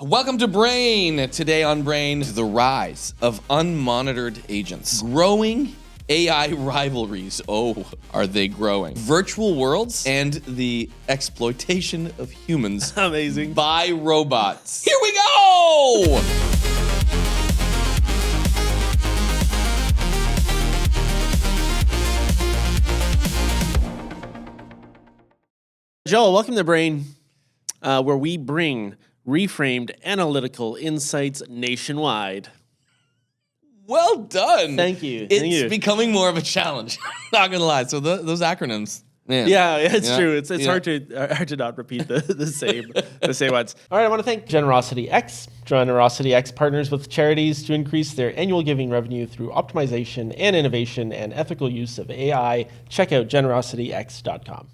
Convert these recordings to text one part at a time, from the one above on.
Welcome to Brain. Today on Brain, the rise of unmonitored agents. Growing AI rivalries. Oh, are they growing? Virtual worlds and the exploitation of humans Amazing. by robots. Here we go! Joel, welcome to Brain, where we bring reframed analytical insights nationwide. Well done. Thank you. It's becoming more of a challenge. Not gonna lie. So those acronyms. Man. Yeah, it's true. It's hard to not repeat the same ones. All right, I want to thank Generosity X. Generosity X partners with charities to increase their annual giving revenue through optimization and innovation and ethical use of AI. Check out generosityx.com.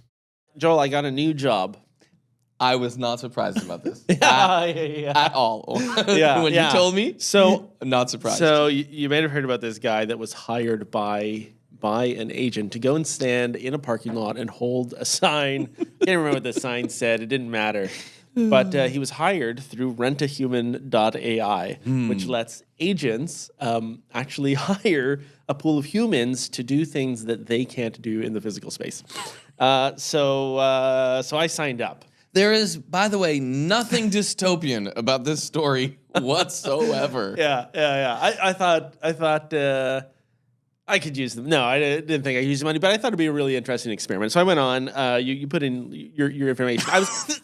Joel, I got a new job. I was not surprised about this at all. When you told me, so I'm not surprised. So you may have heard about this guy that was hired by an agent to go and stand in a parking lot and hold a sign. Can't remember what the sign said. It didn't matter. But he was hired through RentAHuman.ai, which lets agents actually hire a pool of humans to do things that they can't do in the physical space. So I signed up. There is, by the way, nothing dystopian about this story whatsoever. I thought I could use them. No, I didn't think I could use the money, but I thought it'd be a really interesting experiment. So I went on. You put in your information.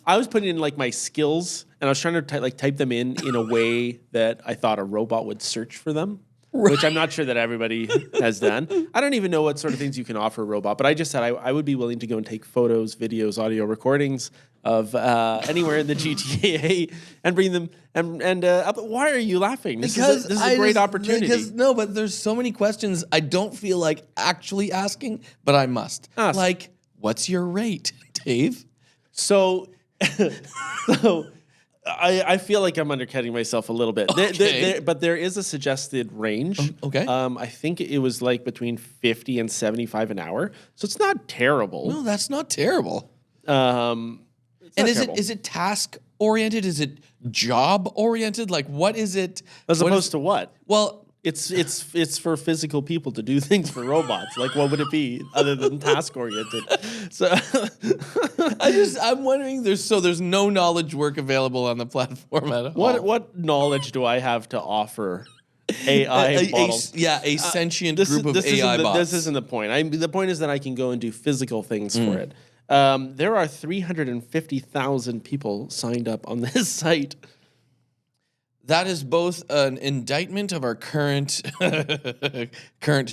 I was putting in like my skills, and I was trying to type them in a way that I thought a robot would search for them. Right. Which I'm not sure that everybody has done. I don't even know what sort of things you can offer a robot, but I just said I would be willing to go and take photos, videos, audio recordings of anywhere in the GTA and bring them and why are you laughing? This is a great opportunity. But there's so many questions I don't feel like actually asking, but I must. Ask. Like, what's your rate, Dave? So I feel like I'm undercutting myself a little bit. Okay. But there is a suggested range. Okay. I think it was like between 50 and 75 an hour. So it's not terrible. No, that's not terrible. Is it task oriented? Is it job oriented? Like, what is it? Opposed to what? Well, it's for physical people to do things for robots. Like, what would it be other than task oriented? So I'm wondering. There's no knowledge work available on the platform at all. What knowledge do I have to offer AI models? A sentient group of AI bots. This isn't the point. The point is that I can go and do physical things for it. There are 350,000 people signed up on this site. That is both an indictment of our current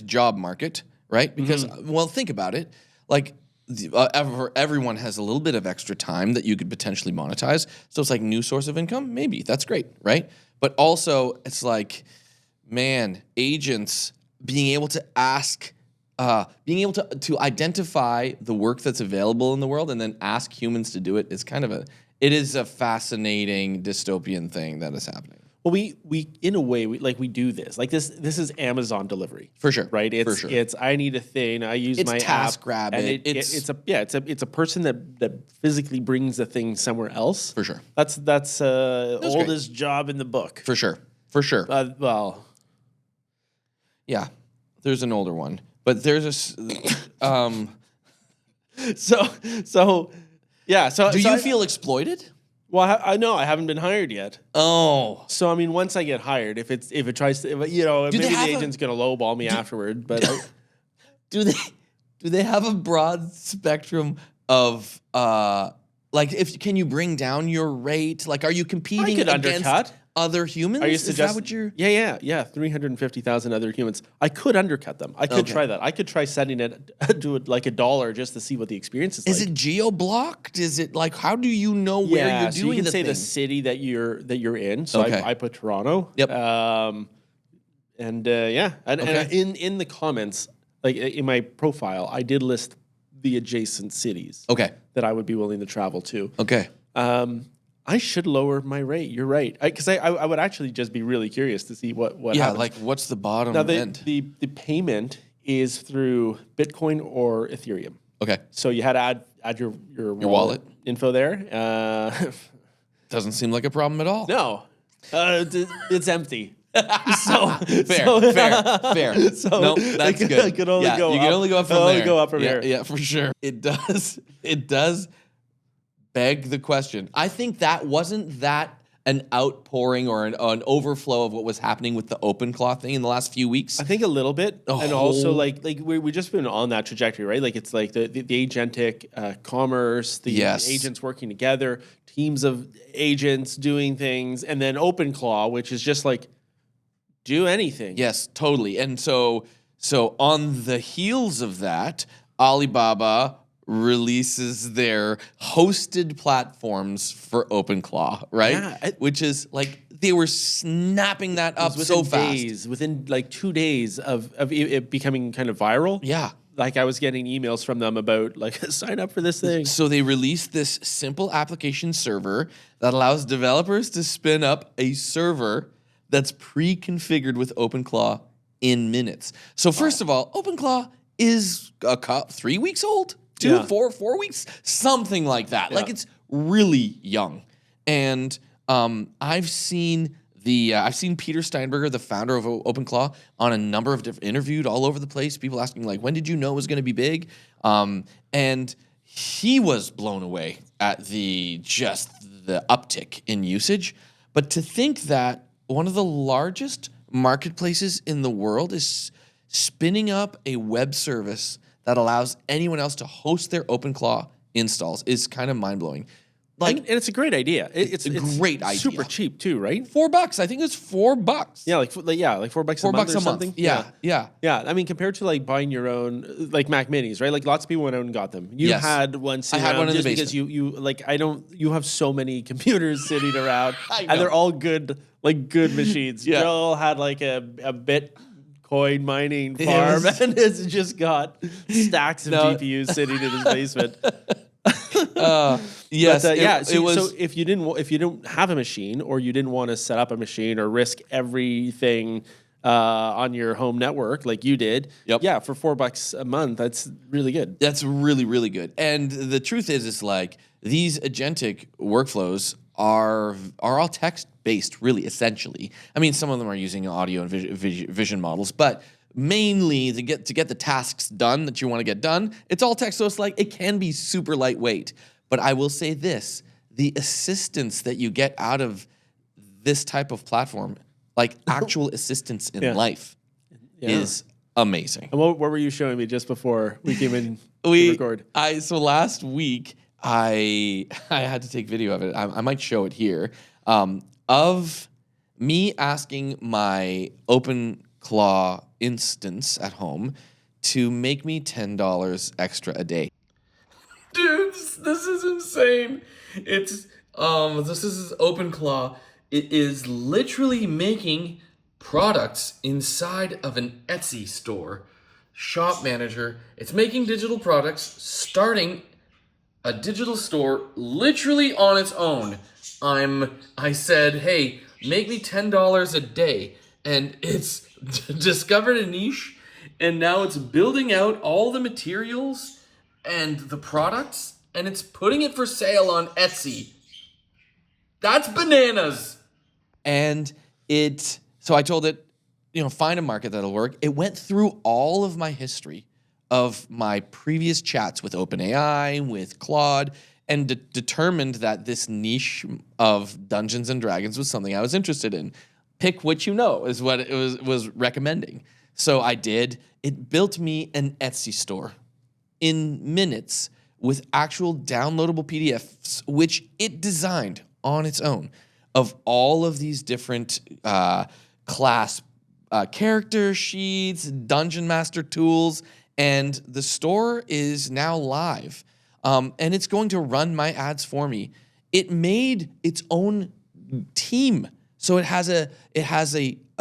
job market, right? Because, well, think about it. Like, everyone has a little bit of extra time that you could potentially monetize. So it's like new source of income. Maybe that's great, right? But also, it's like, man, agents being able to ask. Being able to identify the work that's available in the world and then ask humans to do it is it is a fascinating dystopian thing that is happening. Well, we in a way we do this. Like this is Amazon delivery. For sure. Right? It's I need a thing, I use my task app. grab and it's a person that physically brings the thing somewhere else. For sure. That's oldest job in the book. For sure. Yeah. There's an older one. But there's a So do you feel exploited? Well, I know I haven't been hired yet. Oh, so I mean, once I get hired, if it tries to, maybe the agent's gonna lowball me afterward. But do they have a broad spectrum of can you bring down your rate? Like, are you competing against other humans? Are you suggesting? Is that what you're? Yeah. 350,000 other humans. I could undercut them. I could try that. I could try setting it to like $1 just to see what the experience is like. Is it geo-blocked? Is it like, how do you know where you're doing you can say thing? the city that you're in. So I put Toronto. Yep. And in the comments, like in my profile, I did list the adjacent cities. Okay. That I would be willing to travel to. Okay. I should lower my rate. You're right. Because I would actually just be really curious to see what happens. Yeah, like what's the bottom end? The payment is through Bitcoin or Ethereum. Okay. So you had to add your wallet info there. Doesn't seem like a problem at all. No, it's empty. So fair. So no, that's good. It can only go you up. can only go up from only there. go up from yeah, here. Yeah, for sure. It does beg the question. I think that wasn't that an outpouring or an overflow of what was happening with the OpenClaw thing in the last few weeks. I think a little bit, and also like we just been on that trajectory, right? Like it's like the agentic commerce, the agents working together, teams of agents doing things, and then OpenClaw, which is just like do anything. Yes, totally. And so on the heels of that, Alibaba releases their hosted platforms for OpenClaw, right? Yeah, which is like they were snapping that up so fast. Within like 2 days of it becoming kind of viral. Yeah. Like I was getting emails from them about like sign up for this thing. So they released this simple application server that allows developers to spin up a server that's pre-configured with OpenClaw in minutes. So first of all, OpenClaw is 3 weeks old. 4 weeks, something like that. Like it's really young. And I've seen Peter Steinberger, the founder of OpenClaw, on a number of different interviewed all over the place. People asking like, when did you know it was going to be big? And he was blown away at the uptick in usage. But to think that one of the largest marketplaces in the world is spinning up a web service that allows anyone else to host their OpenClaw installs is kind of mind-blowing. Like, and it's a great idea. It's a great idea. Super cheap too, right? $4. I think it's $4. Yeah, like $4 a month or something. Yeah. I mean, compared to like buying your own like Mac Minis, right? Like lots of people went out and got them. You had one sitting around in the just because you have so many computers sitting around, and they're all good machines. Yeah. Joel had like a Bitcoin mining farm, and it's just got stacks of GPUs sitting in his basement. Yes, but, so if you didn't have a machine, or you didn't want to set up a machine or risk everything on your home network like you did, for $4 a month, that's really good. That's really, really good. And the truth is like these agentic workflows are all text-based, really, essentially. I mean, some of them are using audio and vision models, but mainly to get the tasks done that you want to get done, it's all text. So it's like it can be super lightweight. But I will say this: the assistance that you get out of this type of platform, like actual assistance in life, is amazing. And what were you showing me just before we came in to record? So last week I had to take video of it. I might show it here of me asking my OpenClaw instance at home to make me $10 extra a day. Dude, this is insane. It's this is OpenClaw. It is literally making products inside of an Etsy store. Shop manager. It's making digital products, starting a digital store literally on its own. I said, hey, make me $10 a day. And it's discovered a niche, and now it's building out all the materials and the products, and it's putting it for sale on Etsy. That's bananas. And so I told it, find a market that'll work. It went through all of my history of my previous chats with OpenAI, with Claude, and determined that this niche of Dungeons and Dragons was something I was interested in. Pick what you know is what it was recommending. So I did. It built me an Etsy store in minutes with actual downloadable PDFs, which it designed on its own, of all of these different class character sheets, dungeon master tools, and the store is now live. And it's going to run my ads for me. It made its own team. So it has a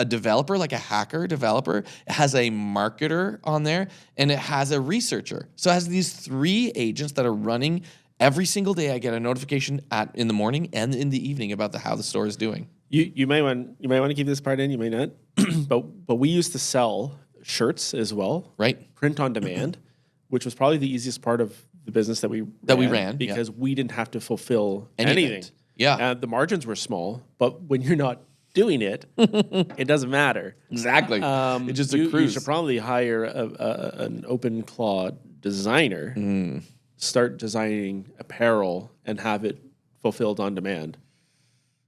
developer, like a hacker developer. It has a marketer on there, and it has a researcher. So it has these 3 agents that are running every single day. I get a notification in the morning and in the evening about how the store is doing. You may want to keep this part in. You may not. but we used to sell shirts as well, right? Print on demand, which was probably the easiest part of the business that we ran because we didn't have to fulfill anything. Yeah. The margins were small, but when you're not doing it, it doesn't matter. Exactly. It just you accrues. should probably hire an OpenClaw designer, start designing apparel, and have it fulfilled on demand.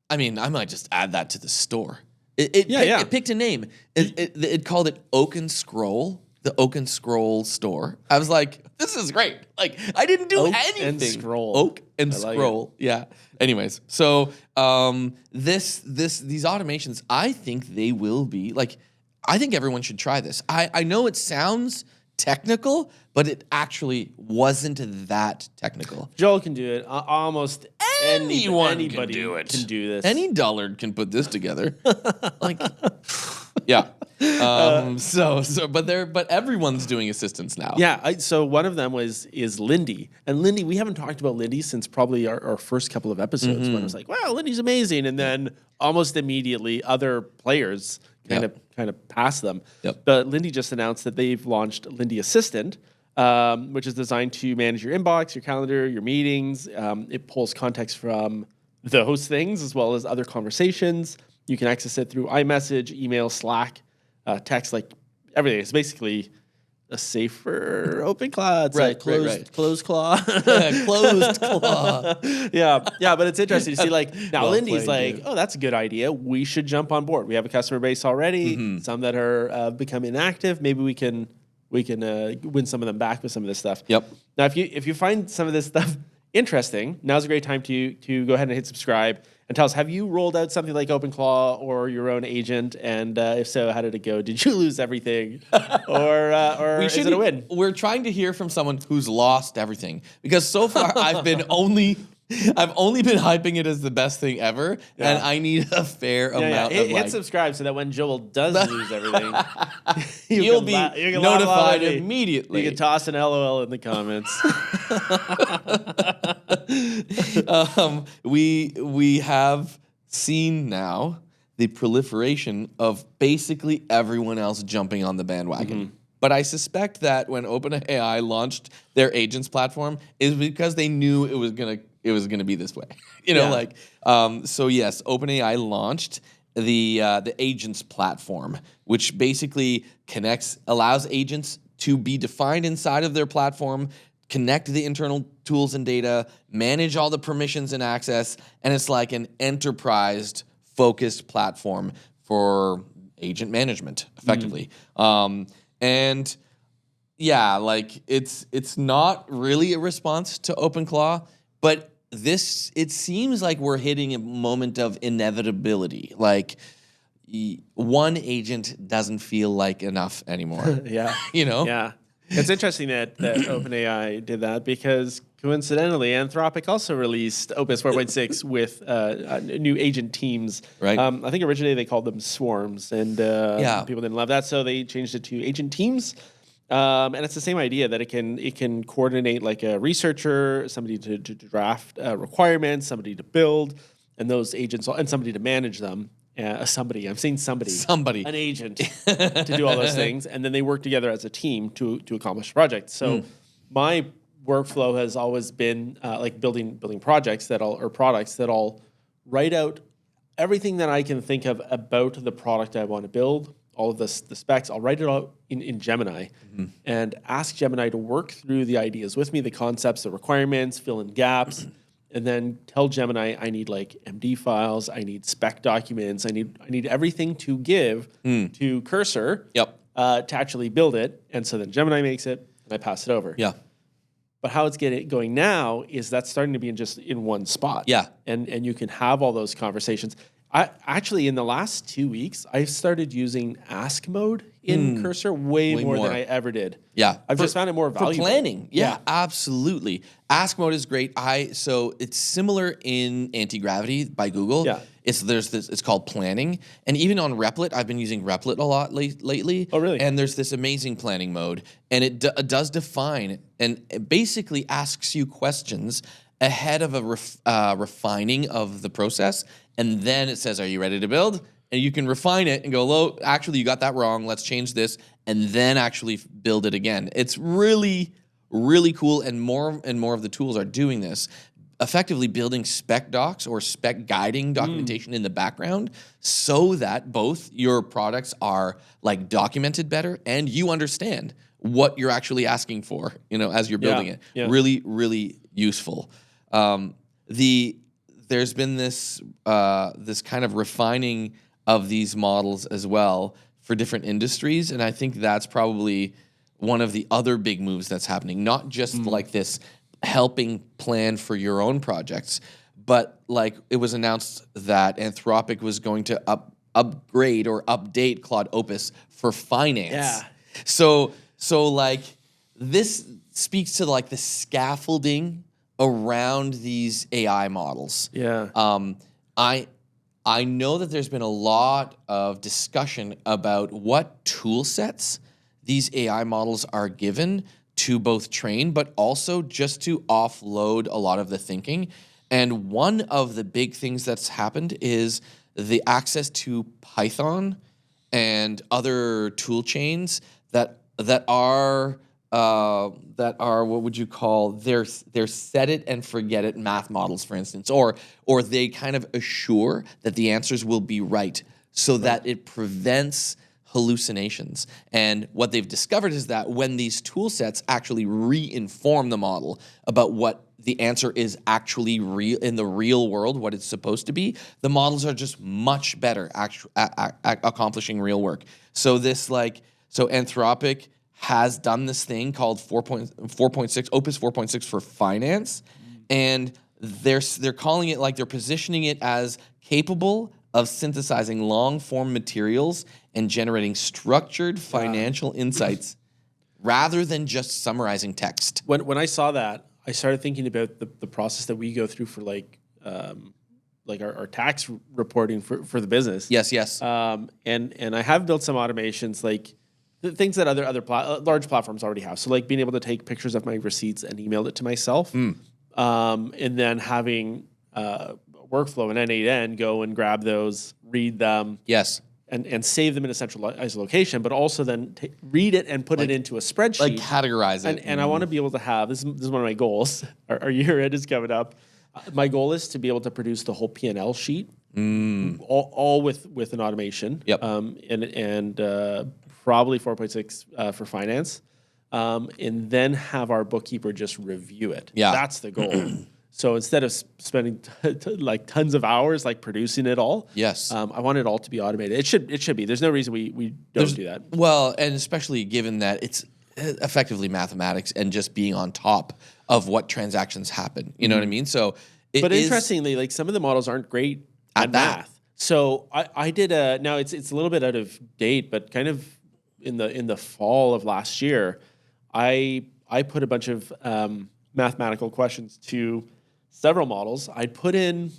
I mean, I might just add that to the store. It picked a name. It called it Oak and Scroll, the Oak and Scroll store. I was like, this is great. Like, I didn't do anything. And Scroll. Oak and Scroll. Yeah. Anyways, so these automations, I think they will be like, I think everyone should try this. I know it sounds technical, but it actually wasn't that technical. Joel can do it. Almost Anybody can do this. Any dullard can put this together. Like, yeah. But everyone's doing assistants now. Yeah. So one of them is Lindy, and Lindy. We haven't talked about Lindy since probably our first couple of episodes when I was like, "Wow, Lindy's amazing," and then almost immediately other players kind of pass them. Yep. But Lindy just announced that they've launched Lindy Assistant, which is designed to manage your inbox, your calendar, your meetings. It pulls context from those things as well as other conversations. You can access it through iMessage, email, Slack, text, like everything. It's basically a safer OpenClaw. It's closed claw. Closed claw. Yeah, but it's interesting to see, like, now Well Lindy's played, like, oh, that's a good idea. We should jump on board. We have a customer base already, some that are become inactive. Maybe we can win some of them back with some of this stuff. Yep. Now, if you find some of this stuff interesting, now's a great time to go ahead and hit subscribe and tell us, have you rolled out something like OpenClaw or your own agent? And if so, how did it go? Did you lose everything? or is it a win? We're trying to hear from someone who's lost everything, because so far I've only been hyping it as the best thing ever, and I need a fair amount of hit subscribe so that when Joel does lose everything, you'll be notified immediately. You can toss an LOL in the comments. We have seen now the proliferation of basically everyone else jumping on the bandwagon. But I suspect that when OpenAI launched their agents platform, is because they knew it was gonna be this way. So yes, OpenAI launched the agents platform, which basically allows agents to be defined inside of their platform, connect the internal tools and data, manage all the permissions and access, and it's like an enterprise-focused platform for agent management, effectively. And yeah, like it's not really a response to OpenClaw, but it seems like we're hitting a moment of inevitability. Like, one agent doesn't feel like enough anymore. Yeah. Yeah. It's interesting that OpenAI did that, because coincidentally, Anthropic also released Opus 4.6 with new agent teams. Right. I think originally they called them swarms, and people didn't love that, so they changed it to agent teams. And it's the same idea that it can coordinate like a researcher, somebody to draft requirements, somebody to build, and those agents, and somebody to manage them. I'm saying somebody, an agent to do all those things, and then they work together as a team to accomplish a project. So my workflow has always been like building products that I'll write out everything that I can think of about the product I want to build, all of the specs. I'll write it out in Gemini and ask Gemini to work through the ideas with me, the concepts, the requirements, fill in gaps. And then tell Gemini I need like MD files, I need spec documents, I need everything to give to Cursor to actually build it. And so then Gemini makes it, and I pass it over. Yeah. But how it's going now is that's starting to be in one spot. Yeah. And you can have all those conversations. I actually, in the last 2 weeks, I've started using Ask mode in Cursor way more than I ever did. Yeah. I've just found it more valuable. For planning. Yeah, absolutely. Ask mode is great. So it's similar in Anti-Gravity by Google. Yeah. It's called planning. And even on Replit, I've been using Replit a lot lately. Oh, really? And there's this amazing planning mode. And it does define, and it basically asks you questions ahead of a refining of the process. And then it says, are you ready to build? And you can refine it and go, actually, you got that wrong. Let's change this. And then actually build it again. It's really, really cool. And more of the tools are doing this. effectively building spec docs or spec guiding documentation in the background so that both your products are like documented better and you understand what you're actually asking for, as you're building it. Yeah. Really, really useful. There's been this kind of refining of these models as well for different industries, and I think that's probably one of the other big moves that's happening. Not just like this helping plan for your own projects, but like it was announced that Anthropic was going to upgrade or update Claude Opus for finance. Yeah. So like this speaks to like the scaffolding around these AI models. Yeah. I know that there's been a lot of discussion about what tool sets these AI models are given to both train, but also just to offload a lot of the thinking. And one of the big things that's happened is the access to Python and other tool chains that are what would you call they're set it and forget it math models, for instance, or they kind of assure that the answers will be right so that it prevents hallucinations. And what they've discovered is that when these tool sets actually re-inform the model about what the answer is actually real in the real world, what it's supposed to be, the models are just much better at accomplishing real work. So Anthropic has done this thing called 4.6 Opus 4.6 for finance, and they're calling it, like, they're positioning it as capable of synthesizing long-form materials and generating structured financial insights rather than just summarizing text. When I saw that, I started thinking about the process that we go through for like our tax reporting for the business. Yes. And I have built some automations, like the things that other large platforms already have. So like being able to take pictures of my receipts and email it to myself, and then having workflow and N8N go and grab those, read them. Yes. And save them in a centralized location, but also then read it and put it into a spreadsheet. Like categorize it. And I want to be able to have, this is one of my goals. Our year end is coming up. My goal is to be able to produce the whole P&L sheet, all with an automation. Yep. And probably 4.6 for finance. And then have our bookkeeper just review it. Yeah. That's the goal. So instead of spending like tons of hours like producing it all, yes, I want it all to be automated. It should be. There's no reason we don't do that. Well, and especially given that it's effectively mathematics and just being on top of what transactions happen. You know what I mean? So, but interestingly, like some of the models aren't great at math. So I did now it's a little bit out of date, but kind of in the fall of last year, I put a bunch of mathematical questions to several models. I'd put in,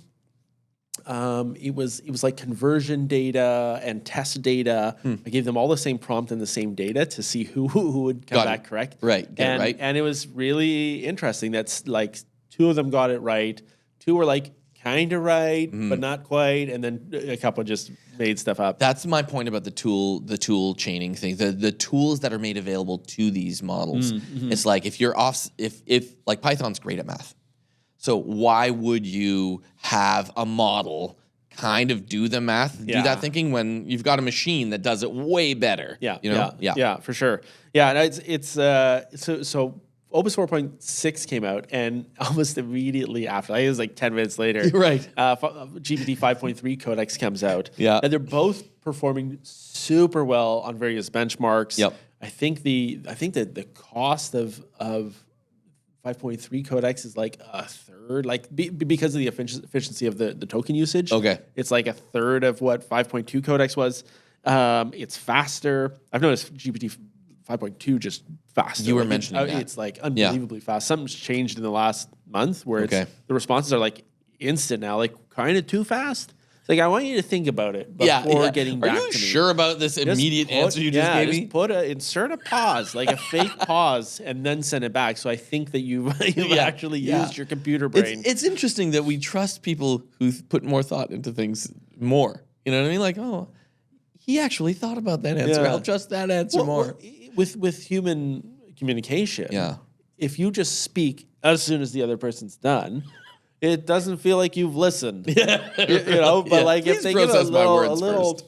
it was like conversion data and test data. I gave them all the same prompt and the same data to see who would come back correct. Right, And it was really interesting. That's like 2 of them got it right. 2 were like kind of right, but not quite. And then a couple just made stuff up. That's my point about the tool chaining thing. The tools that are made available to these models. It's like if you're off, if like Python's great at math. So why would you have a model kind of do the math, do that thinking when you've got a machine that does it way better? Yeah, for sure. Yeah, and it's so Opus 4.6 came out, and almost immediately after, it was like 10 minutes later, right? GPT 5.3 Codex comes out. Yeah, and they're both performing super well on various benchmarks. Yep. I think the cost of 5.3 Codex is like a third, like because of the efficiency of the token usage. Okay, it's like a third of what 5.2 Codex was. It's faster. I've noticed GPT 5.2 just faster. You were mentioning that. It's like unbelievably fast. Something's changed in the last month where the responses are like instant now, like kind of too fast. It's like, I want you to think about it before getting back to me. Are you sure about this immediate answer you just gave me? Just insert a pause, like a fake pause, and then send it back. So I think that you've actually used your computer brain. It's interesting that we trust people who put more thought into things more. You know what I mean? Like, oh, he actually thought about that answer. I'll trust that answer more. With human communication, if you just speak as soon as the other person's done, it doesn't feel like you've listened. You know, but like if Please they give a process my words little first.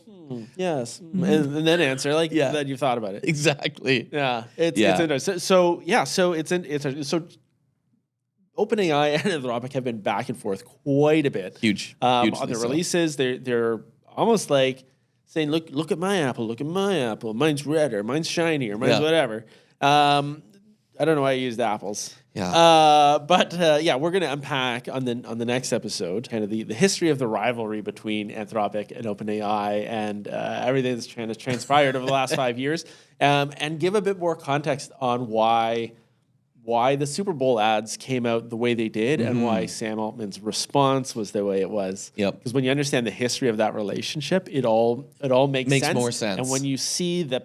yes, and then answer like then you've thought about it. Exactly. Yeah, it's interesting. So so OpenAI and Anthropic have been back and forth quite a bit. Huge. On Hugely the so. releases. They're almost like saying, look at my apple, look at my apple. Mine's redder, mine's shinier, mine's whatever. I don't know why I used apples. Yeah. But we're going to unpack on the next episode kind of the history of the rivalry between Anthropic and OpenAI and everything that's transpired over the last 5 years, and give a bit more context on why the Super Bowl ads came out the way they did and why Sam Altman's response was the way it was. Yep. Because when you understand the history of that relationship, it all makes sense. More sense. And when you see the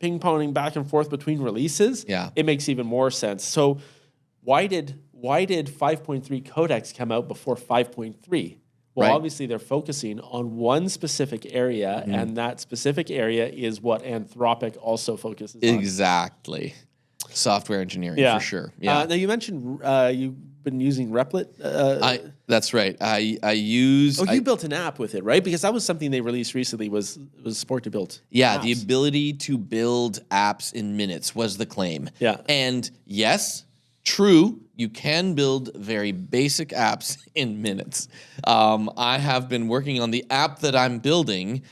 ping-ponging back and forth between releases, it makes even more sense. So why did 5.3 codecs come out before 5.3? Well, obviously they're focusing on one specific area, and that specific area is what Anthropic also focuses on. Exactly. Software engineering for sure. Now you mentioned you've been using Replit. That's right. I use. Oh, you built an app with it, right? Because that was something they released recently. Was support to build. Yeah, apps. the ability to build apps in minutes was the claim. Yeah, and yes, true. You can build very basic apps in minutes. I have been working on the app that I'm building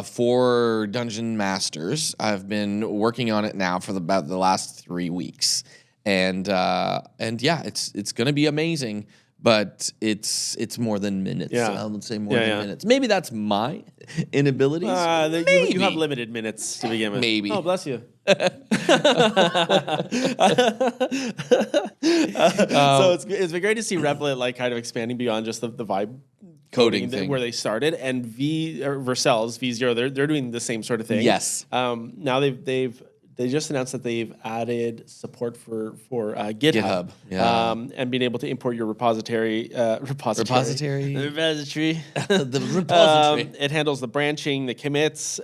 for Dungeon Masters. I've been working on it now for about the last 3 weeks, and yeah, it's going to be amazing. But it's more than minutes. Yeah. I would say more than minutes. Maybe that's my inabilities. You have limited minutes to begin with. Maybe. Oh, bless you. So it's been great to see Replit like kind of expanding beyond just the vibe coding thing where they started, and Vercel's V0 they're doing the same sort of thing. Yes. Now they just announced that they've added support for GitHub. And being able to import your repository. The repository. It handles the branching, the commits,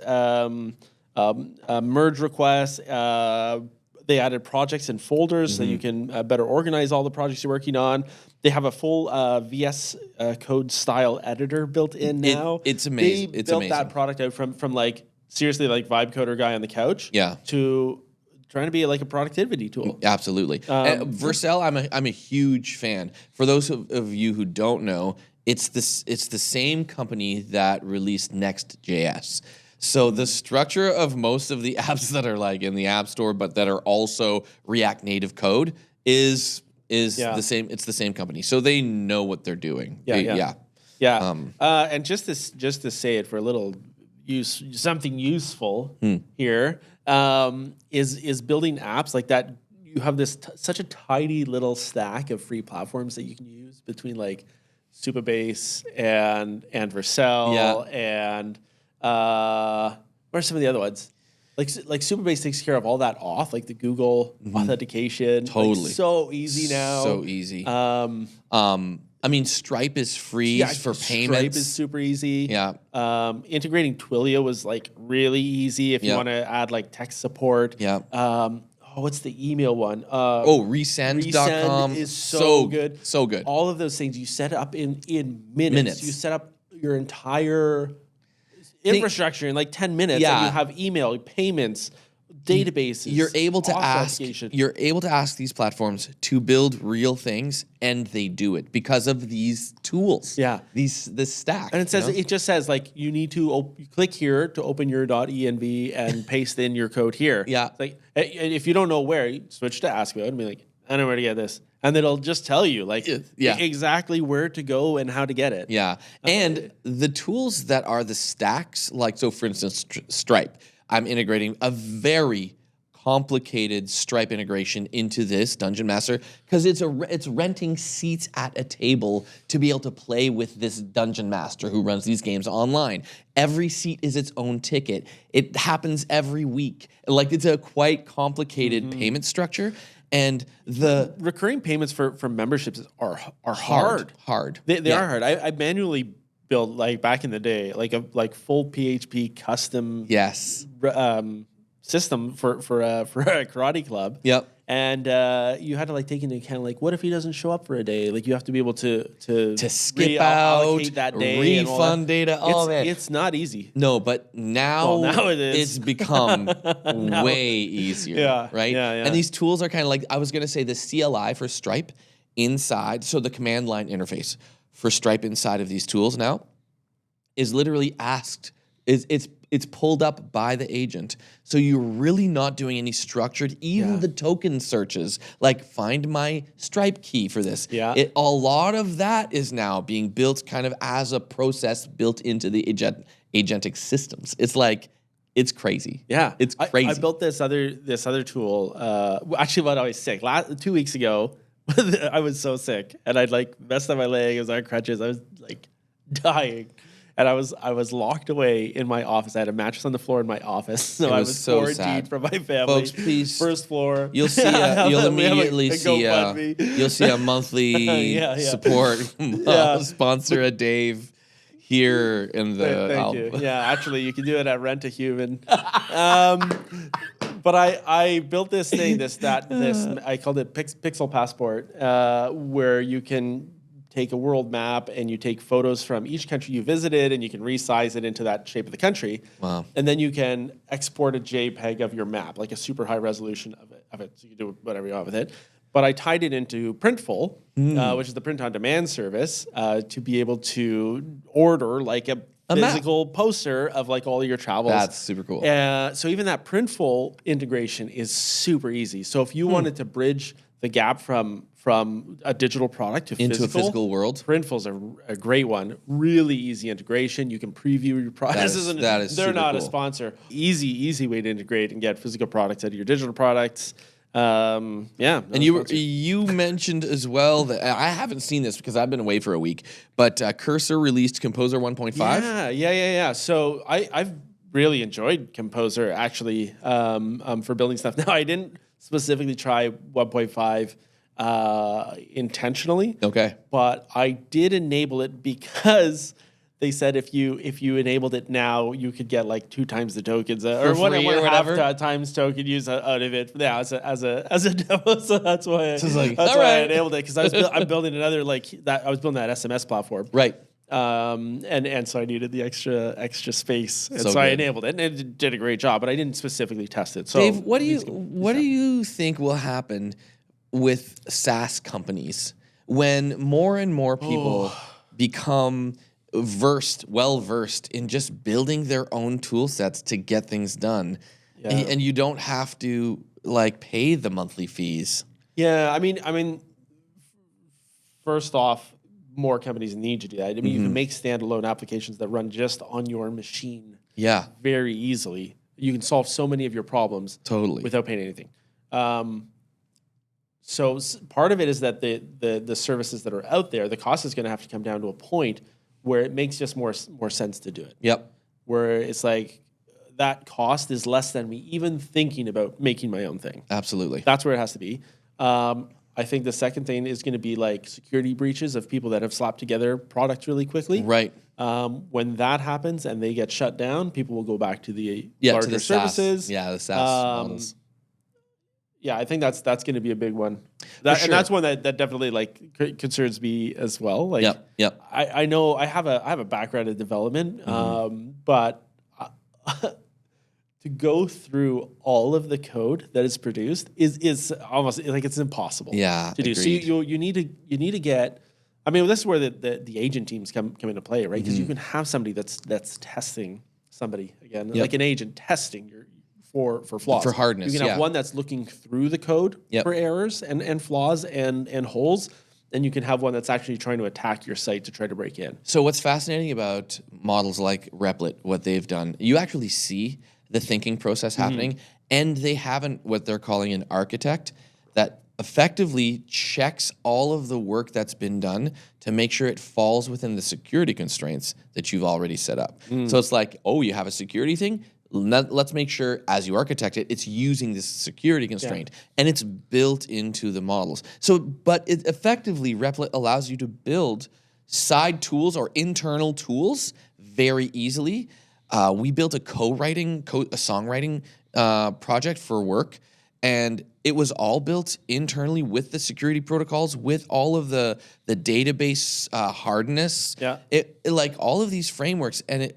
merge requests. They added projects and folders so you can better organize all the projects you're working on. They have a full VS Code style editor built in now. It's amazing. They built that product out from like seriously like vibe coder guy on the couch to trying to be like a productivity tool. Absolutely. Vercel, I'm a huge fan. For those of you who don't know, it's the same company that released Next.js. So the structure of most of the apps that are like in the App Store, but that are also React Native code is the same. It's the same company, so they know what they're doing. And just to say it for a little something useful here is building apps like that. You have this such a tidy little stack of free platforms that you can use between like Supabase and Vercel and what are some of the other ones? Like Supabase takes care of all that like the Google authentication. Totally. Like, so easy now. So easy. I mean, Stripe is free for payments. Stripe is super easy. Yeah. Integrating Twilio was like really easy if you want to add like text support. Yeah. What's the email one? Resend.com. Resend is so good. So good. All of those things you set up in minutes. You set up your entire infrastructure in like 10 minutes, and you have email, payments, databases. You're able to ask these platforms to build real things, and they do it because of these tools. Yeah, this stack. And it just says like you need to click here to open your .env and paste in your code here. Yeah, it's like if you don't know where, you switch to Ask Mode and be like, I know where to get this. And it'll just tell you like exactly where to go and how to get it. Yeah. And the tools that are the stacks, like, so for instance, Stripe, I'm integrating a very complicated Stripe integration into this Dungeon Master because it's renting seats at a table to be able to play with this Dungeon Master who runs these games online. Every seat is its own ticket. It happens every week. Like, it's a quite complicated payment structure. And the recurring payments for memberships are hard. They are hard. I manually built, like back in the day, like a full PHP custom system for a karate club. Yep. And you had to like take into account like what if he doesn't show up for a day? Like you have to be able to skip out, reallocate that day, refund data, all that. It's not easy. No, but now it is. it's become way easier, right? Yeah. And these tools are kind of like, I was going to say the CLI for Stripe inside, so the command line interface for Stripe inside of these tools now is literally asked, it's pulled up by the agent. So you're really not doing any structured, even the token searches, like find my Stripe key for this. Yeah. A lot of that is now being built kind of as a process built into the agentic systems. It's like, it's crazy. Yeah. It's crazy. I built this other tool. Actually, when I was sick, 2 weeks ago, I was so sick and I'd like messed up my leg. I was on crutches. I was like dying. And I was locked away in my office. I had a mattress on the floor in my office, so I was quarantined from my family. Folks, please, first floor. You'll see. You'll immediately see. You'll see a monthly support sponsor a Dave here in the. Thank you. Yeah, actually, you can do it at RentAHuman. But I built this thing. I called it Pixel Passport, where you can take a world map and you take photos from each country you visited and you can resize it into that shape of the country. Wow. And then you can export a JPEG of your map, like a super high resolution of it. So you can do whatever you want with it. But I tied it into Printful, which is the print on demand service, to be able to order like a physical poster of like all your travels. That's super cool. So even that Printful integration is super easy. So if you wanted to bridge the gap from a digital product to into a physical world, Printful's a great one. Really easy integration. You can preview your products. They're not a sponsor. Easy way to integrate and get physical products out of your digital products. And you mentioned as well that I haven't seen this because I've been away for a week, but Cursor released Composer 1.5. Yeah. So I've really enjoyed Composer actually for building stuff. Now I didn't specifically try 1.5 intentionally. Okay. But I did enable it because they said if you enabled it now, you could get like 2 times the tokens or whatever times token use out of it. Yeah, as a demo. So that's why I enabled it because I'm building another I was building that SMS platform. Right. And so I needed the extra space, and so I enabled it, and it did a great job. But I didn't specifically test it. So Dave, what do you think will happen with SaaS companies when more and more people become well versed in just building their own tool sets to get things done, and you don't have to like pay the monthly fees? Yeah, I mean, first off, more companies need to do that. I mean, you can make standalone applications that run just on your machine. Yeah, very easily. You can solve so many of your problems without paying anything. So part of it is that the services that are out there, the cost is going to have to come down to a point where it makes just more sense to do it. Yep. Where it's like that cost is less than me even thinking about making my own thing. Absolutely. That's where it has to be. I think the second thing is going to be like security breaches of people that have slapped together products really quickly. Right. When that happens and they get shut down, people will go back to the larger services. SaaS. Yeah, the SaaS models. Yeah, I think that's going to be a big one. And that's one that definitely like concerns me as well. Like, yep. I know I have a background in development, but to go through all of the code that is produced is almost like it's impossible. To do. So you need to get. I mean, this is where the agent teams come into play, right? Because you can have somebody that's testing somebody again, like an agent testing your. For flaws. For hardness, you can have one that's looking through the code for errors and flaws and holes, and you can have one that's actually trying to attack your site to try to break in. So what's fascinating about models like Replit, what they've done, you actually see the thinking process happening, and they have what they're calling an architect that effectively checks all of the work that's been done to make sure it falls within the security constraints that you've already set up. So it's like, you have a security thing? Let's make sure, as you architect it, it's using this security constraint, and it's built into the models. So, but it effectively, Replit allows you to build side tools or internal tools very easily. We built a songwriting project for work, and it was all built internally with the security protocols, with all of the database hardness. Yeah. It like all of these frameworks, and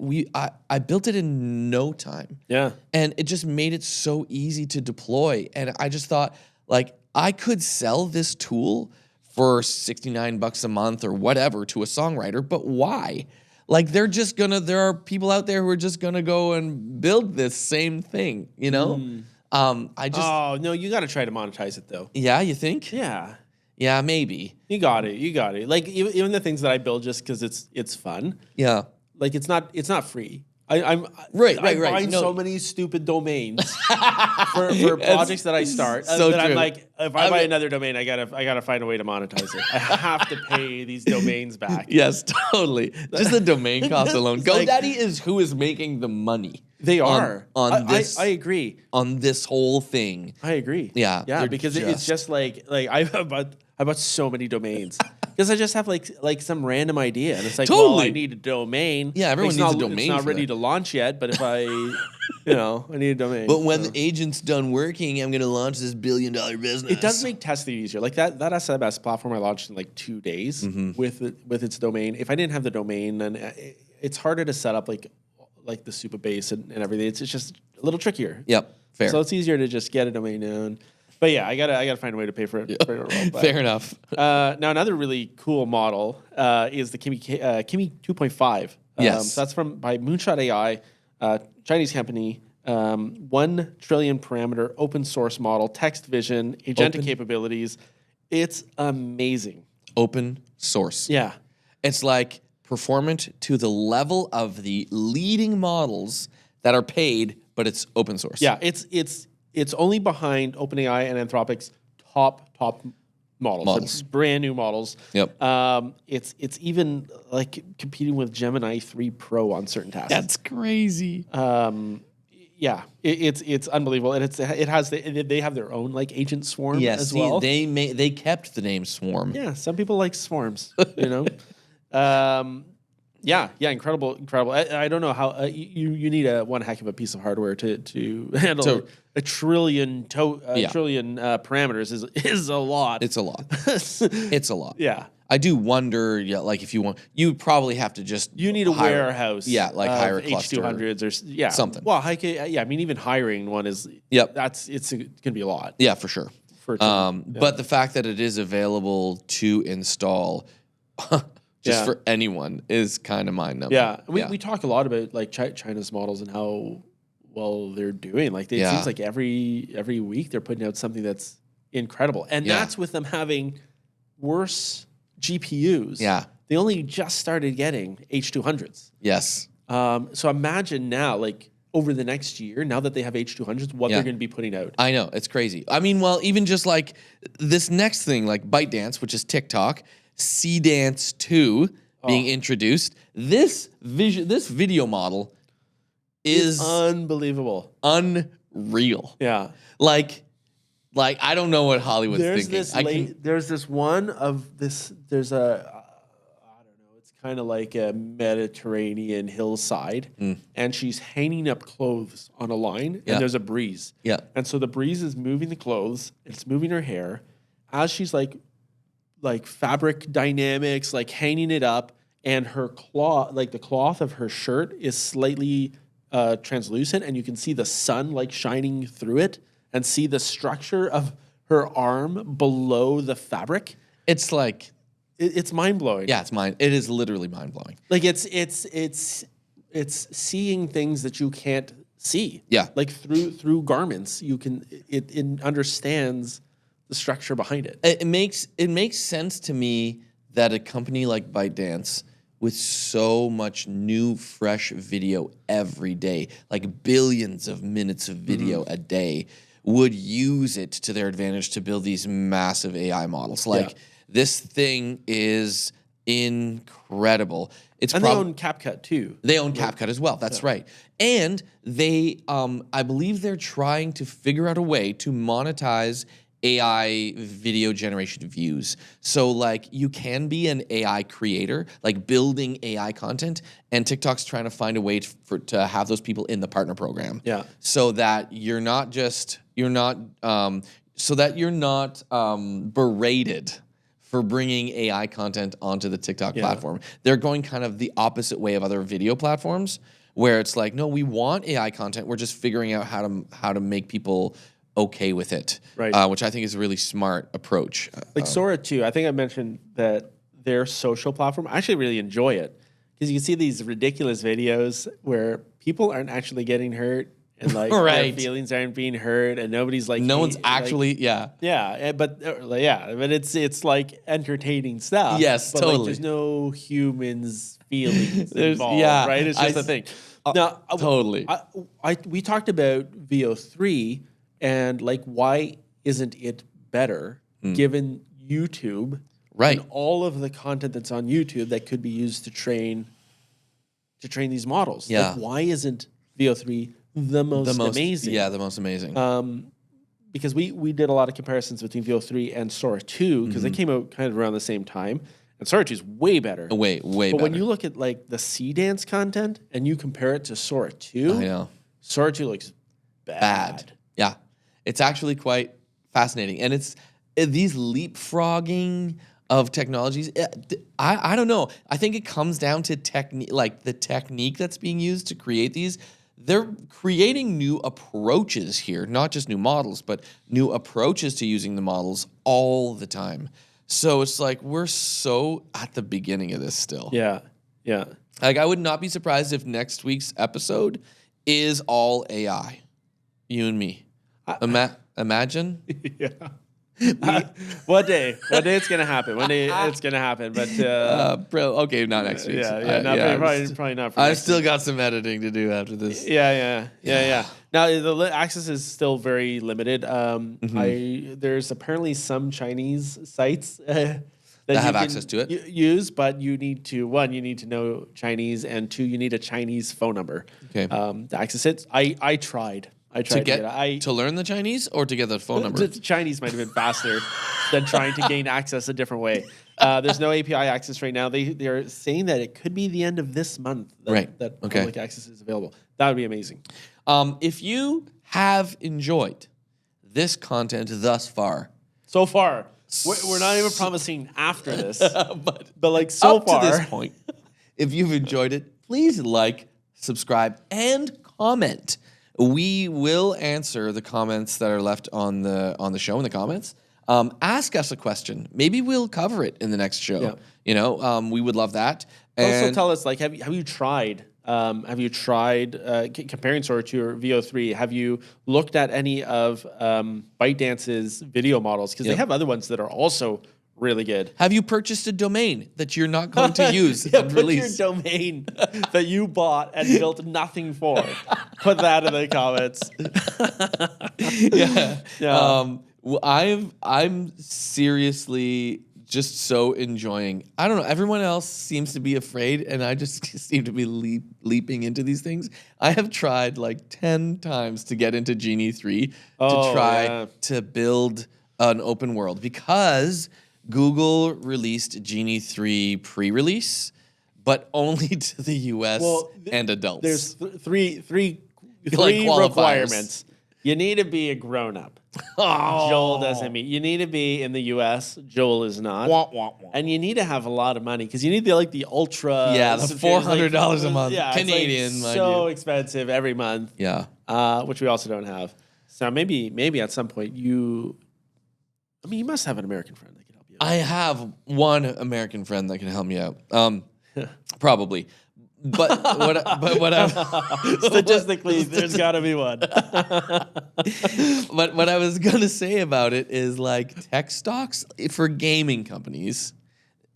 I built it in no time. Yeah. And it just made it so easy to deploy. And I just thought, like, I could sell this tool for $69 a month or whatever to a songwriter, but why? Like, there are people out there who are just gonna go and build this same thing, you know? Oh, no, you got to try to monetize it though. Yeah, you think? Yeah. Yeah, maybe. You got it. Like even the things that I build just because it's fun. Yeah. Like it's not free. I'm Right. buying No. so many stupid domains for projects that I start so that I'm true. like, if I buy another domain, I gotta find a way to monetize it. I have to pay these domains back. Yes, totally. Just the domain cost alone. It's like- GoDaddy is who is making the money. They are on this. I agree. On this whole thing. I agree. Yeah, Yeah, they're because it's just like I bought so many domains because I just have like some random idea and it's like, well, Totally. I need a domain. Yeah, everyone needs a domain It's not for ready that. to launch yet, but if I, I need a domain. But when the agent's done working, I'm going to launch this $1 billion business. it does make testing easier. Like that SMS platform I launched in like 2 days with its domain. If I didn't have the domain, then it's harder to set up like the super base and everything. It's just a little trickier. Yep, fair. So it's easier to just get a domain known. But yeah, I gotta find a way to pay for it. Fair enough. Now another really cool model is the Kimi 2.5. Yes. So that's by Moonshot AI, Chinese company. 1 trillion parameter open source model, text vision, agentic capabilities. It's amazing. Open source. Yeah. It's like performant to the level of the leading models that are paid, but it's open source. Yeah. It's only behind OpenAI and Anthropic's top models. So brand new models. Yep. It's even like competing with Gemini 3 Pro on certain tasks. That's crazy. Yeah, it's unbelievable, and they have their own like agent swarm as well. They kept the name Swarm. Yeah, some people like swarms, you know. Yeah, incredible. I don't know how you need one heck of a piece of hardware to handle a trillion parameters is a lot. It's a lot. It's a lot. Yeah. I do wonder, like if you would probably have to just You need a warehouse. Yeah, like hire a cluster. H200s or something. Well, I mean, even hiring one is. Yep. It's going to be a lot. Yeah, for sure. But the fact that it is available to install just for anyone is kind of mind-numbing. Yeah, we talk a lot about like China's models and how well they're doing. Like it seems like every week they're putting out something that's incredible, and that's with them having worse GPUs. Yeah, they only just started getting H200s. Yes. So imagine now, like over the next year, now that they have H200s, what they're going to be putting out. I know, it's crazy. I mean, well, even just like this next thing, like ByteDance, which is TikTok. Seedance 2 being introduced. This video model is unbelievable, unreal. Yeah, like I don't know what Hollywood's thinking. There's this one of this. There's I don't know. It's kind of like a Mediterranean hillside, and she's hanging up clothes on a line, and there's a breeze. Yeah, and so the breeze is moving the clothes. It's moving her hair as she's like fabric dynamics, like hanging it up, and her cloth, like the cloth of her shirt is slightly translucent, and you can see the sun like shining through it, and see the structure of her arm below the fabric. It's like it's mind blowing. Yeah, it is literally mind blowing. Like it's seeing things that you can't see. Yeah, like through garments, you can it understands the structure behind it. It makes sense to me that a company like ByteDance, with so much new, fresh video every day, like billions of minutes of video a day, would use it to their advantage to build these massive AI models. Like this thing is incredible. They own CapCut too. They own CapCut as well. That's right. And they, I believe they're trying to figure out a way to monetize AI video generation views. So like you can be an AI creator, like building AI content, and TikTok's trying to find a way to have those people in the partner program. Yeah. So that you're not you're not berated for bringing AI content onto the TikTok platform. They're going kind of the opposite way of other video platforms, where it's like, no, we want AI content. We're just figuring out how to make people okay with it, right? Which I think is a really smart approach. Like Sora too. I think I mentioned that their social platform. I actually really enjoy it because you can see these ridiculous videos where people aren't actually getting hurt. And like their feelings aren't being hurt, and nobody's like no one's actually but it's like entertaining stuff. Yes, but totally. Like, there's no humans' feelings involved, right? It's just the thing. Now, totally. We talked about VO3 and like why isn't it better given YouTube, and all of the content that's on YouTube that could be used to train these models? Yeah. Like, why isn't VO3 the most amazing? Yeah, the most amazing. Because we did a lot of comparisons between VO3 and Sora 2 because they came out kind of around the same time. And Sora 2 is way better. Way better. But when you look at like the Seedance content and you compare it to Sora 2, I know. Sora 2 looks bad. Yeah. It's actually quite fascinating. And it's these leapfrogging of technologies. I don't know. I think it comes down to technique, like the technique that's being used to create these. They're creating new approaches here, not just new models, but new approaches to using the models all the time. So it's like we're so at the beginning of this still. Yeah. Like I would not be surprised if next week's episode is all AI. You and me. Imagine. Yeah. One day it's gonna happen. One day it's gonna happen. But bro, okay, not next week. Probably not. I've still got some editing to do after this. Yeah. Now the access is still very limited. There's apparently some Chinese sites that have access to it. Use, but you need to know Chinese, and 2, you need a Chinese phone number. Okay. To access it. I tried to learn the Chinese or to get the phone number? The Chinese might have been faster than trying to gain access a different way. There's no API access right now. They're saying that it could be the end of this month that public access is available. That would be amazing. If you have enjoyed this content thus far, so far, we're not even promising after this, but like so up far to this point, if you've enjoyed it, please like, subscribe, and comment. We will answer the comments that are left on the show in the comments. Ask us a question. Maybe we'll cover it in the next show. Yeah. You know, we would love that. Also, tell us, like, have you tried? Comparing Sora to or VO3? Have you looked at any of ByteDance's video models? Because they have other ones that are also really good. Have you purchased a domain that you're not going to use and release? Your domain that you bought and built nothing for. Put that in the comments. I'm seriously just so enjoying. I don't know. Everyone else seems to be afraid, and I just seem to be leaping into these things. I have tried like 10 times to get into Genie 3 to build an open world because Google released Genie 3 pre-release, but only to the US and adults. There's three requirements. You need to be a grown-up. Joel doesn't meet. You need to be in the US. Joel is not. And you need to have a lot of money because you need the ultra. Yeah, the $400 a month. Yeah, Canadian. It's like so expensive every month. Yeah. Which we also don't have. So maybe at some point you must have an American friend that can help you out. I have one American friend that can help me out. Probably. But what I statistically, there's got to be one. But what I was gonna say about it is like tech stocks for gaming companies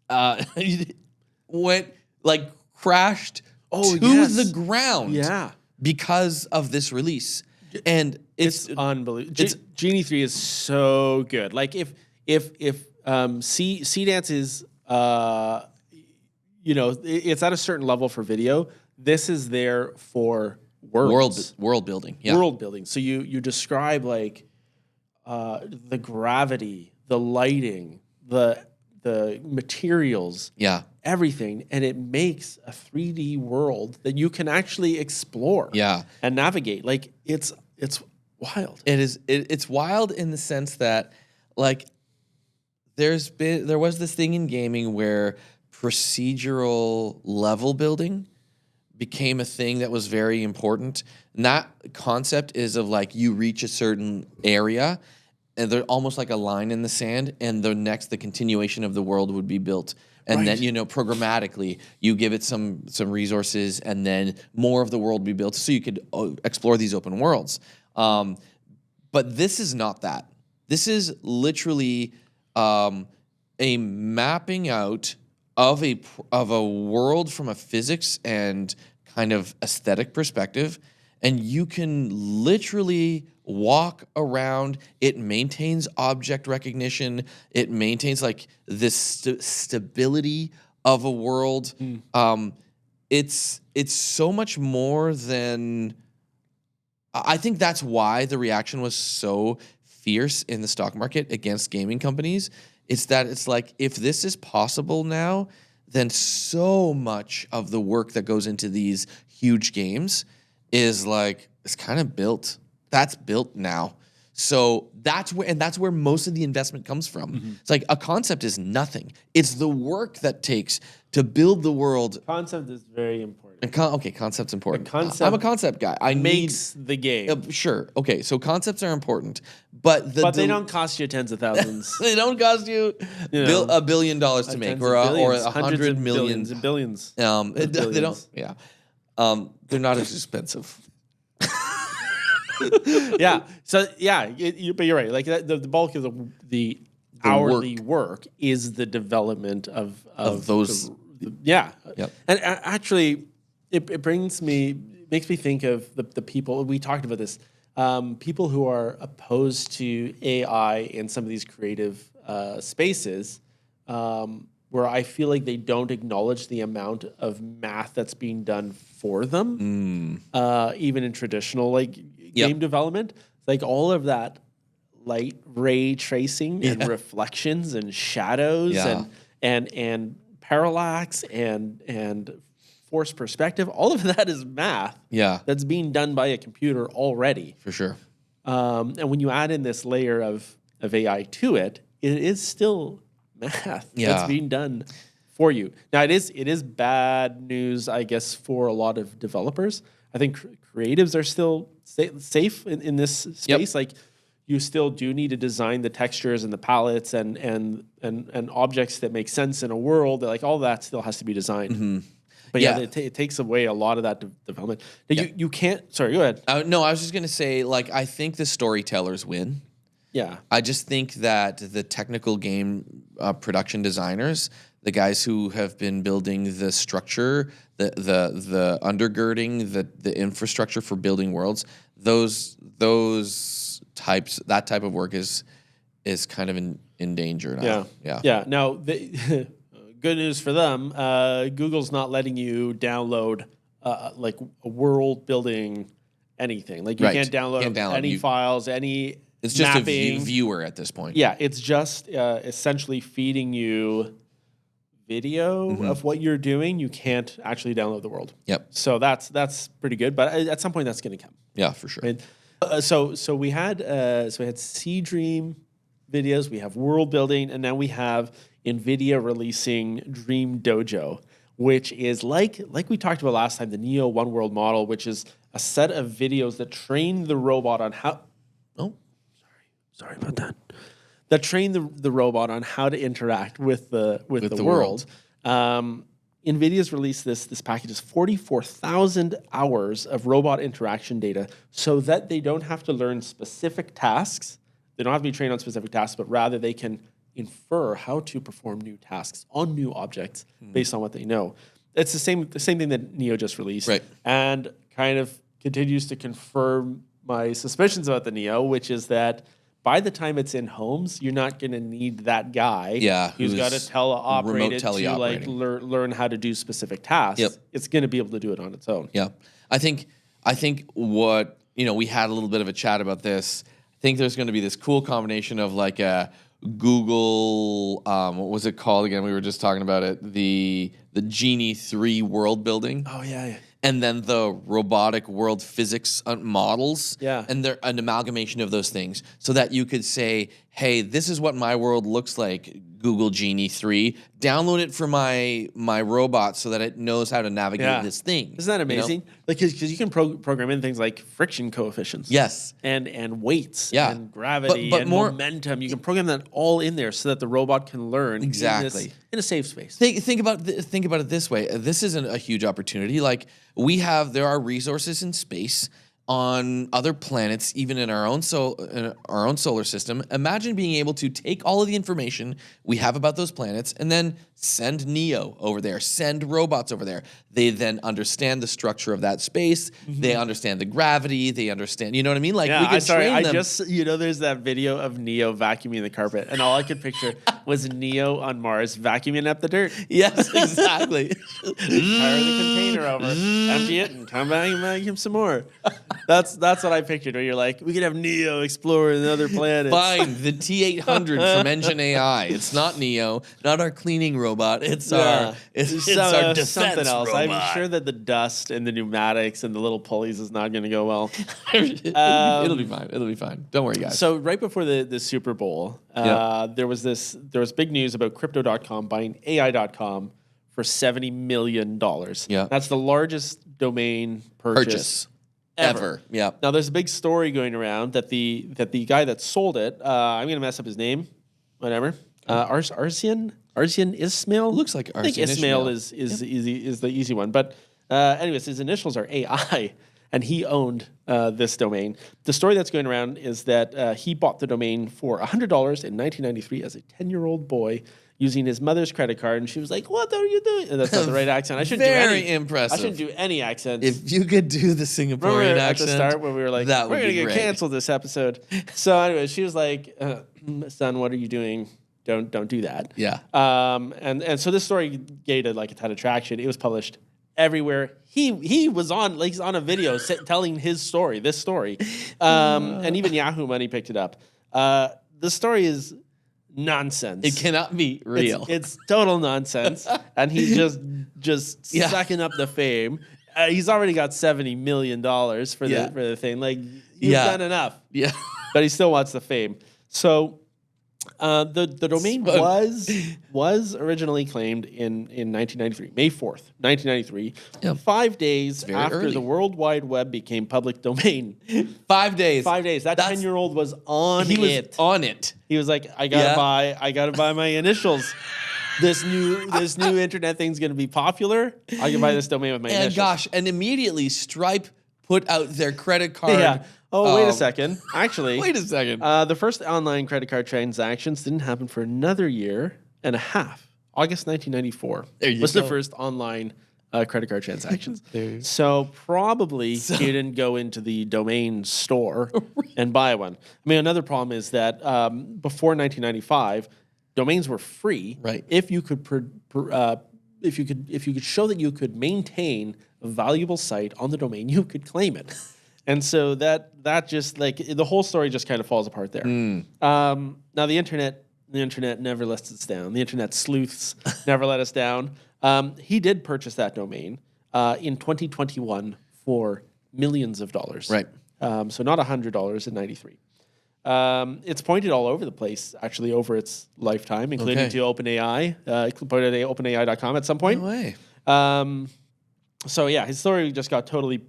crashed to the ground because of this release, and it's unbelievable. Genie 3 is so good. Like if Seedance is it's at a certain level for video. This is there for world building. Yeah. World building. So you describe like the gravity, the lighting, the materials, everything, and it makes a 3D world that you can actually explore, and navigate. Like it's Wild. It's wild in the sense that, like, there was this thing in gaming where procedural level building became a thing that was very important. And that concept is of, like, you reach a certain area and they're almost like a line in the sand, and the continuation of the world would be built. And then, programmatically, you give it some resources, and then more of the world be built so you could explore these open worlds. But this is not that. This is literally a mapping out of a world from a physics and kind of aesthetic perspective, and you can literally walk around. It maintains object recognition. It maintains, like, this stability of a world. It's so much more than. I think that's why the reaction was so fierce in the stock market against gaming companies. It's that it's like, if this is possible now, then so much of the work that goes into these huge games is, like, it's kind of built. That's built now. So that's where most of the investment comes from. It's like, a concept is nothing. It's the work that takes to build the world. Concept is very important. Okay, concept's important. The concept I'm a concept guy. makes the game. Sure. Okay, so concepts are important, but they don't cost you tens of thousands. They don't cost you $1 billion to make, or $100 million. Billions. They don't. Yeah. They're not as expensive. Yeah. So but you're right. Like, the bulk of the hourly work is the development of those. Yep. And actually, it makes me think of the people, we talked about this, people who are opposed to AI in some of these creative spaces, where I feel like they don't acknowledge the amount of math that's being done for them, even in traditional, like, game development. Like, all of that light ray tracing and reflections and shadows and parallax and forced perspective, all of that is math that's being done by a computer already. For sure. And when you add in this layer of AI to it, it is still math that's being done for you. Now, it is bad news, I guess, for a lot of developers. I think creatives are still safe in this space. Like, you still do need to design the textures and the palettes and objects that make sense in a world. Like, all that still has to be designed. But it takes away a lot of that development. Now, you can't. Sorry, go ahead. No, I was just gonna say, like, I think the storytellers win. Yeah. I just think that the technical game production designers, the guys who have been building the structure, the undergirding, the infrastructure for building worlds, that type of work is kind of in danger now. Yeah. Now, good news for them, Google's not letting you download like a world building anything. Like, you can't download any files, any. It's just mapping. A viewer at this point. Yeah, it's just essentially feeding you video of what you're doing. You can't actually download the world. Yep. So that's pretty good, but at some point that's going to come. Yeah, for sure. Right? So we had Sea Dream videos, we have world building, and now we have NVIDIA releasing DreamDojo, which is like we talked about last time, the Neo One World model, which is a set of videos that train the robot on how. Oh, sorry about that. That train the robot on how to interact with the world. NVIDIA's released this package is 44,000 hours of robot interaction data, so that they don't have to learn specific tasks. They don't have to be trained on specific tasks, but rather they can infer how to perform new tasks on new objects based on what they know. It's the same thing that Neo just released, right? And kind of continues to confirm my suspicions about the Neo, which is that by the time it's in homes, you're not going to need that guy who's got to teleoperate it to like learn how to do specific tasks. Yep. It's going to be able to do it on its own. Yeah. I think what, we had a little bit of a chat about this. I think there's going to be this cool combination of like a Google, what was it called again? We were just talking about it. The Genie 3 world building. Oh, yeah. and then the robotic world physics models, Yeah. and they're an amalgamation of those things, so that you could say, hey, this is what my world looks like, Google Genie 3. Download it for my robot so that it knows how to navigate this thing. Isn't that you know? amazing? Like, because you can program in things like friction coefficients. Yes. And weights. Yeah. And gravity But and more- momentum. You can program that all in there so that the robot can learn Exactly. in a safe space. Think about it this way. This isn't a huge opportunity. Like there are resources in space on other planets, even in our own solar system. Imagine being able to take all of the information we have about those planets and then send Neo over there, send robots over there. They then understand the structure of that space. They understand the gravity. They understand, you know what I mean? Like we could train them. There's that video of Neo vacuuming the carpet, and all I could picture was Neo on Mars vacuuming up the dirt. Yes, exactly. Fire the container over, empty it, and come back and vacuum some more. That's what I pictured. Where you're like, we could have Neo exploring other planets. Fine, the T800 from Engine AI. It's not Neo, not our cleaning robot. It's our defense something else. robot. I'm sure that the dust and the pneumatics and the little pulleys is not going to go well. It'll be fine. It'll be fine. Don't worry, guys. So right before the Super Bowl, there was big news about Crypto.com buying AI.com for $70 million. Yeah. That's the largest domain purchase ever. Yeah. Now there's a big story going around that the guy that sold it, I'm gonna mess up his name, whatever. Arsian Ismail. Looks like I think Arsian Ismail Ismail. is the easy one. But anyways, his initials are AI, and he owned this domain. The story that's going around is that he bought the domain for $100 in 1993 as a 10-year-old boy, using his mother's credit card, and she was like, "What are you doing?" And that's not the right accent. I shouldn't Very do any. impressive. I shouldn't do any accents. If you could do the Singaporean Remember accent at the start when we were like, that "We're would gonna be get great. canceled this episode." So anyway, she was like, "Son, what are you doing? Don't do that." Yeah. And so this story gained a ton of traction. It was published everywhere. He was on he's on a video telling his story, this story, and even Yahoo Money picked it up. The story is nonsense. It cannot be real. It's total nonsense, and he's just sucking up the fame. He's already got $70 million for the thing. Like you've done enough. Yeah. But he still wants the fame. So the domain was originally claimed in 1993, May 4th, 1993, 5 days after early. the World Wide Web became public domain. 5 days. 5 days. That 10-year-old was on He was it. on it. He was like, I gotta buy my initials. This new internet thing's gonna be popular. I can buy this domain with my And initials. gosh, and immediately Stripe put out their credit card. Yeah. Oh, wait a second. Actually, Wait a second. the first online credit card transactions didn't happen for another year and a half. August 1994 was the first online credit card transactions. So probably you didn't go into the domain store and buy one. I mean, another problem is that before 1995, domains were free. Right. If you could if you could show that you could maintain a valuable site on the domain, you could claim it. And so that just the whole story just kind of falls apart there. Now the internet never lets us down. The internet sleuths never let us down. He did purchase that domain in 2021 for millions of dollars. Right. So not $100 in 93. It's pointed all over the place, actually, over its lifetime, including to OpenAI. Pointed at OpenAI.com at some point. No way. So yeah, his story just got totally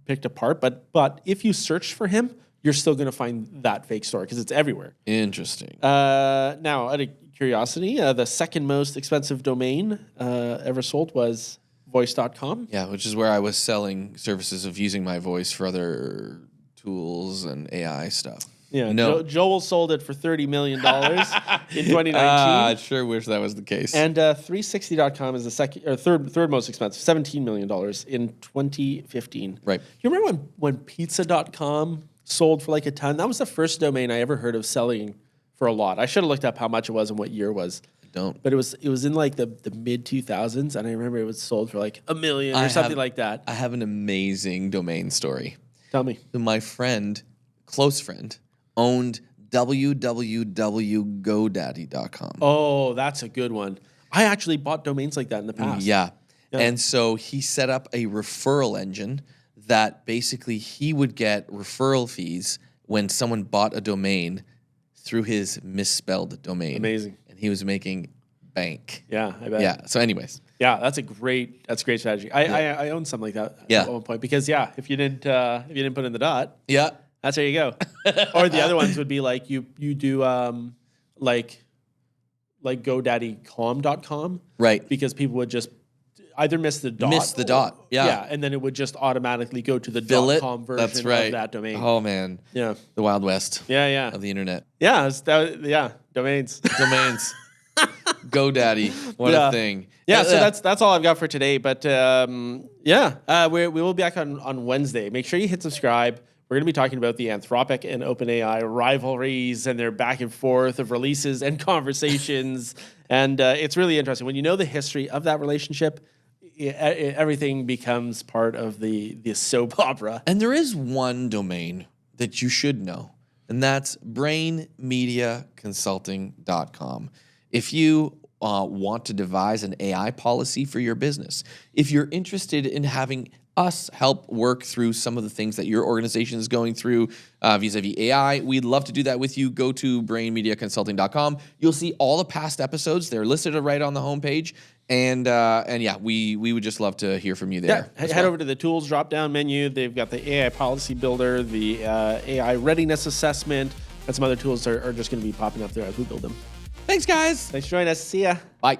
picked apart. But if you search for him, you're still going to find that fake story because it's everywhere. Interesting. Now, out of curiosity, the second most expensive domain ever sold was voice.com. Yeah, which is where I was selling services of using my voice for other tools and AI stuff. Yeah, no. Joel sold it for $30 million in 2019. I sure wish that was the case. And 360.com is the third most expensive, $17 million in 2015. Right. You remember when pizza.com sold for like a ton? That was the first domain I ever heard of selling for a lot. I should have looked up how much it was and what year it was. I don't. But it was in like the mid 2000s, and I remember it was sold for like $1 million or something like that. I have an amazing domain story. Tell me. My close friend, owned www.godaddy.com. Oh, that's a good one. I actually bought domains like that in the past. Yeah. And so he set up a referral engine that basically he would get referral fees when someone bought a domain through his misspelled domain. Amazing. And he was making bank. Yeah, I bet. Yeah. So anyways. Yeah, that's a great strategy. I own something like that Yeah. at one point because if you didn't put in the dot, Yeah. that's where you go. Or the other ones would be like you do like GoDaddy.com, Right. because people would just either miss the dot. Yeah. And then it would just automatically go to the Fill it. .com version That's right. of that domain. Oh man. Yeah. The Wild West Yeah. of the internet. Yeah. Domains. Domains. GoDaddy. What a thing. Yeah, so that's all I've got for today. But we will be back on Wednesday. Make sure you hit subscribe. We're going to be talking about the Anthropic and OpenAI rivalries and their back and forth of releases and conversations. And it's really interesting. When you know the history of that relationship, everything becomes part of the soap opera. And there is one domain that you should know, and that's brainmediaconsulting.com. If you want to devise an AI policy for your business, if you're interested in having us help work through some of the things that your organization is going through vis-a-vis AI, we'd love to do that with you. Go to brainmediaconsulting.com. You'll see all the past episodes. They're listed right on the homepage. And we would just love to hear from you there. Yeah, head over to the tools drop-down menu. They've got the AI policy builder, the AI readiness assessment, and some other tools are just going to be popping up there as we build them. Thanks, guys. Thanks for joining us. See ya. Bye.